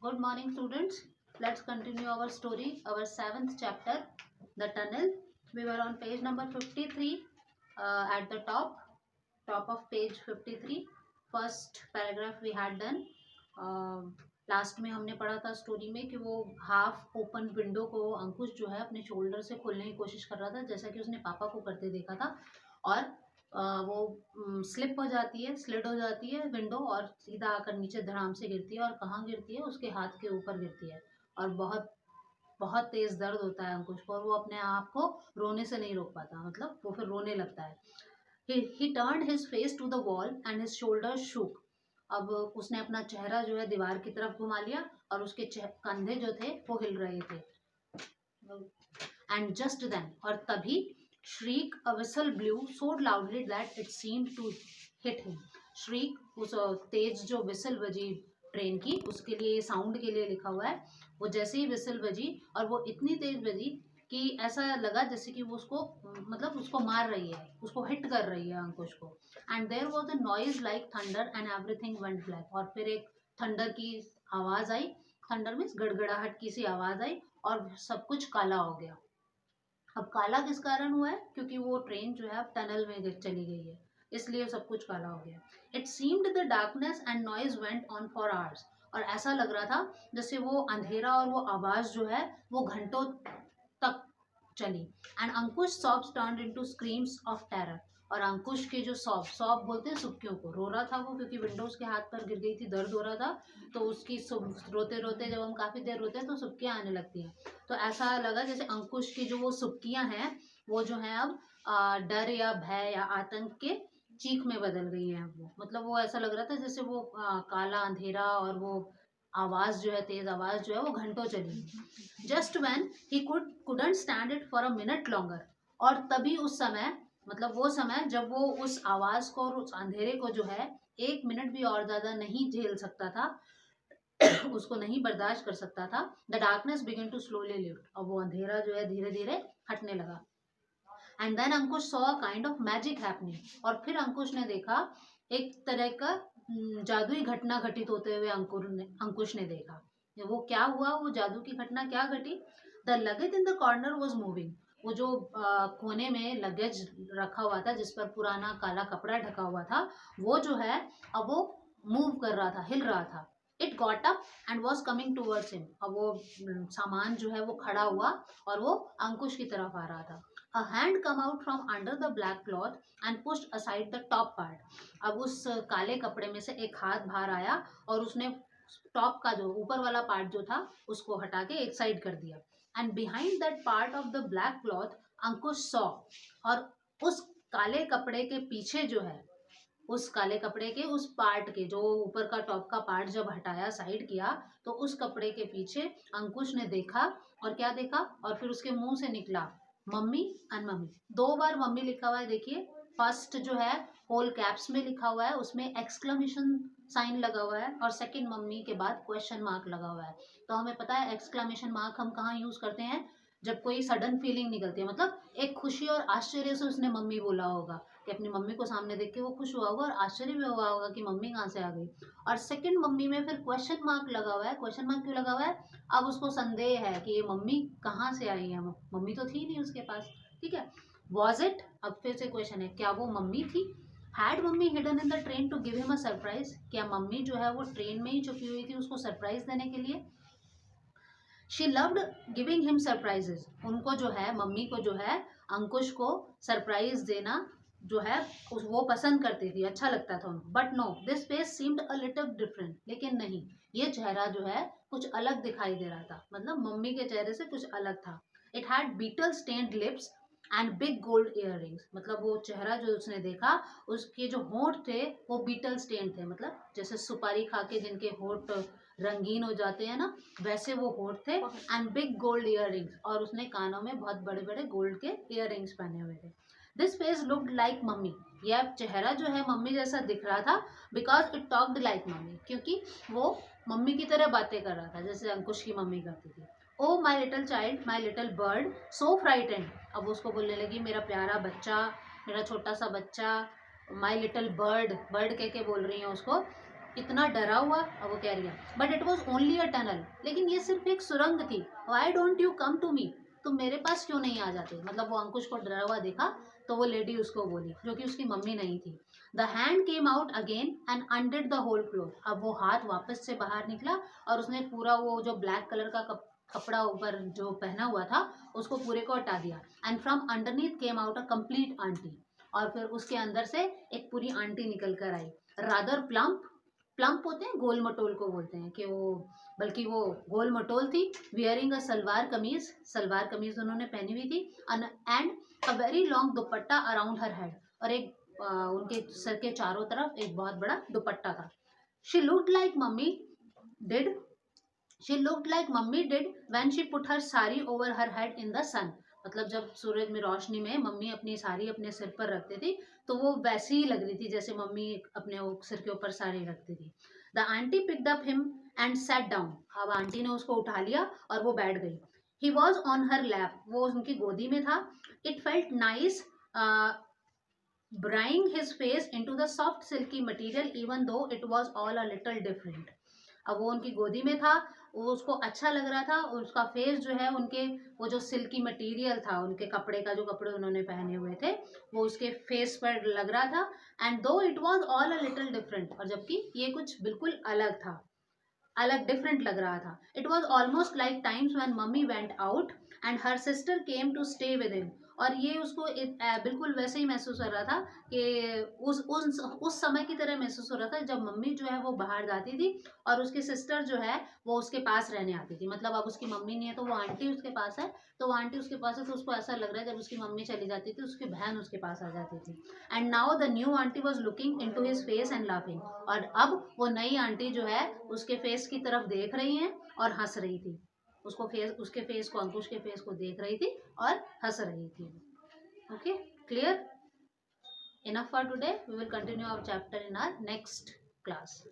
Good morning, students. Let's continue our story, our seventh chapter, The Tunnel. We were on page number 53 at the top of page 53. First paragraph we had done. Last में हमने पढ़ा था story में कि वो half open window को अंकुश जो है अपने शोल्डर से खोलने की कोशिश कर रहा था, जैसा कि उसने पापा को करते देखा था। और वो स्लिप हो जाती है, स्लिड हो जाती है विंडो और सीधा आकर नीचे धड़ाम से गिरती है। और कहाँ गिरती है? उसके हाथ के ऊपर गिरती है और बहुत बहुत तेज दर्द होता है अंकुश को, और वो अपने आप को रोने से नहीं रोक पाता, मतलब वो फिर रोने लगता है। He turned his face to the wall and his shoulders shook. अब उसने अपना चेहरा जो है दीवार की तरफ घुमा लिया और उसके कंधे जो थे वो हिल रहे थे। And just then, और तभी shriek a whistle blew so loudly that it seemed to hit him. shriek उस तेज जो विसल बजी ट्रेन की, उसके लिए साउंड के लिए लिखा हुआ है। वो जैसे ही विसल बजी और वो इतनी तेज बजी कि ऐसा लगा जैसे कि वो उसको मतलब उसको मार रही है, उसको हिट कर रही है अंकुश को। And there was a noise like thunder and everything went black. और फिर एक थंडर की आवाज आई। थंडर मीन्स गड़गड़ाहट की सी आवाज आई और सब कुछ काला हो गया। अब काला किस कारण हुआ है? क्योंकि वो ट्रेन जो है अब टनल में चली गई है, इसलिए सब कुछ काला हो गया। It seemed the darkness and noise went on for hours. और ऐसा लग रहा था जैसे वो अंधेरा और वो आवाज जो है वो घंटों तक चली। And Ankush सॉब्स turned into screams of terror. और अंकुश के जो सॉब बोलते हैं सुक्कियों को, रो रहा था वो, क्योंकि विंडोज के हाथ पर गिर गई थी, दर्द हो रहा था। तो उसकी रोते रोते जब हम काफी देर रोते हैं तो सुक्कियां आने लगती हैं। तो ऐसा लगा जैसे अंकुश की जो वो सुक्कियां हैं वो जो है अब डर या भय या आतंक के चीख में बदल गई है। वो मतलब वो ऐसा लग रहा था जैसे वो काला अंधेरा और वो आवाज जो है, तेज आवाज जो है वो घंटों चली। Just when he couldn't stand it for a minute longer. और तभी उस समय, मतलब वो समय जब वो उस आवाज को और उस अंधेरे को जो है एक मिनट भी और ज्यादा नहीं झेल सकता था, उसको नहीं बर्दाश्त कर सकता था। The darkness begin to slowly lift. और वो अंधेरा जो है धीरे धीरे हटने लगा। And then Ankush saw a kind of magic happening. और फिर अंकुश ने देखा एक तरह का जादुई घटना घटित होते हुए अंकुश ने देखा। वो क्या हुआ? वो जादू की घटना क्या घटी? The luggage in the corner was moving. वो जो कोने में लगेज रखा हुआ था जिस पर पुराना काला कपड़ा ढका हुआ था, वो जो है अब वो मूव कर रहा था, हिल रहा था। It got up and was coming towards him. अब वो सामान जो है वो खड़ा हुआ और वो अंकुश की तरफ आ रहा था। A hand come out from under the black cloth and pushed aside the top part. अब उस काले कपड़े में से एक हाथ बाहर आया और उसने टॉप का जो ऊपर वाला पार्ट जो था उसको हटा के एक साइड कर दिया। And behind that part of the black cloth Ankush saw. और उस काले कपड़े के पीछे जो है, उस काले कपड़े के उस पार्ट के जो ऊपर का टॉप का पार्ट जब हटाया, साइड किया, तो उस कपड़े के पीछे अंकुश ने देखा। और क्या देखा? और फिर उसके मुंह से निकला mummy and mummy. 2 bar mummy लिखा हुआ है, देखिए। फर्स्ट जो है होल कैप्स में लिखा हुआ है, उसमें एक्सक्लेमेशन साइन लगा हुआ है, और सेकंड मम्मी के बाद क्वेश्चन मार्क लगा हुआ है। तो हमें पता है एक्सक्लेमेशन मार्क हम कहाँ यूज करते हैं? जब कोई सडन फीलिंग निकलती है, मतलब एक खुशी और आश्चर्य से उसने मम्मी बोला होगा कि अपनी मम्मी को सामने देख के वो खुश हुआ होगा और आश्चर्य भी हुआ होगा कि मम्मी कहाँ से आ गई। और सेकंड मम्मी में फिर क्वेश्चन मार्क लगा हुआ है। क्वेश्चन मार्क क्यों लगा हुआ है? अब उसको संदेह है कि ये मम्मी कहाँ से आई है, मम्मी तो थी नहीं उसके पास। ठीक है, वॉज इट? अब फिर से क्वेश्चन है, क्या वो मम्मी थी? Had mummy hidden in the train to give him a surprise? क्या मम्मी जो है वो ट्रेन में ही छुपी हुई थी उसको सरप्राइज देने के लिए? She loved giving him surprises. उनको जो है, मम्मी को जो है अंकुश को सरप्राइज देना जो है वो पसंद करती थी, अच्छा लगता था उनको। But no, this face seemed a little different. लेकिन नहीं, ये चेहरा जो है कुछ अलग दिखाई दे रहा था, मतलब मम्मी के चेहरे से कुछ अलग था। It had betel stained lips and big gold earrings. मतलब वो चेहरा जो उसने देखा, उसके जो होंठ थे वो बीटल स्टेन थे, मतलब जैसे सुपारी खा के जिनके होंठ रंगीन हो जाते हैं ना, वैसे वो होंठ थे। एंड बिग गोल्ड इयररिंग्स, और उसने कानों में बहुत बड़े बड़े गोल्ड के इयररिंग्स पहने हुए थे। This face looked like mummy. यह चेहरा जो है मम्मी जैसा दिख रहा था, because it talked like mummy, क्योंकि वो मम्मी की तरह बातें कर रहा था जैसे अंकुश की मम्मी करती थी। Oh my little child, my little bird, so frightened. अब उसको बोलने लगी मेरा प्यारा बच्चा, मेरा छोटा सा बच्चा। माई लिटिल बर्ड, बर्ड कह के बोल रही है उसको। इतना डरा हुआ। अब वो कह रही है but it was only a tunnel, लेकिन ये सिर्फ एक सुरंग थी। Why don't you come to me, तुम मेरे पास क्यों नहीं आ जाते। मतलब वो अंकुश को डरा हुआ देखा तो वो लेडी उसको बोली, जो कि उसकी मम्मी नहीं थी। The hand came out again and undid the whole cloth. अब वो हाथ वापस से बाहर निकला और उसने पूरा वो जो ब्लैक कलर का कपड़ा ऊपर जो पहना हुआ था उसको पूरे को हटा दिया। And from underneath came out a complete aunty, और फिर उसके अंदर से एक पूरी आंटी निकल कर आई। रादर प्लम्प, प्लम्प होते हैं गोल मटोल को बोलते हैं कि वो, बल्कि वो गोल मटोल थी। वियरिंग अ सलवार कमीज, सलवार कमीज उन्होंने पहनी हुई थी। And a very long dupatta around her head, और एक उनके सर के चारों तरफ एक बहुत बड़ा दुपट्टा था। She looked like mummy did, she looked like mummy did when she put her sari over her head in the sun. मतलब जब सूरज में रोशनी में मम्मी अपनी साड़ी अपने सिर पर रखती थी तो वो वैसी ही लग रही थी जैसे मम्मी अपने सिर के ऊपर साड़ी रखती थी। The aunty picked up him and sat down, अब आंटी ने उसको उठा लिया और वो बैठ गई। He was on her lap, वो उनकी गोदी में था। It felt nice bring his face into the soft silky material even though it was all a little different. अब वो उनकी गोदी में था, वो उसको अच्छा लग रहा था, और उसका फेस जो है उनके वो जो सिल्की मटेरियल था उनके कपड़े का, जो कपड़े उन्होंने पहने हुए थे वो उसके फेस पर लग रहा था। एंड दो it was all a little different, और जबकि ये कुछ बिल्कुल अलग था, अलग डिफरेंट लग रहा था। It was almost like times when mummy went out and her sister came to stay with him. और ये उसको बिल्कुल वैसे ही महसूस हो रहा था कि उस समय की तरह महसूस हो रहा था जब मम्मी जो है वो बाहर जाती थी और उसकी सिस्टर जो है वो उसके पास रहने आती थी। मतलब अब उसकी मम्मी नहीं है तो वो आंटी उसके पास है, तो वो आंटी उसके पास है तो उसको ऐसा लग रहा है जब उसकी मम्मी चली जाती थी उसकी बहन उसके पास आ जाती थी। And now the new aunty was looking in to his face and laughing, और अब वो नई आंटी जो है उसके फेस की तरफ देख रही हैं और हंस रही थी। उसको फेस, उसके फेस को, अंकुश के फेस को देख रही थी और हंस रही थी। Okay, clear? Enough for today, we will continue our chapter in our next class.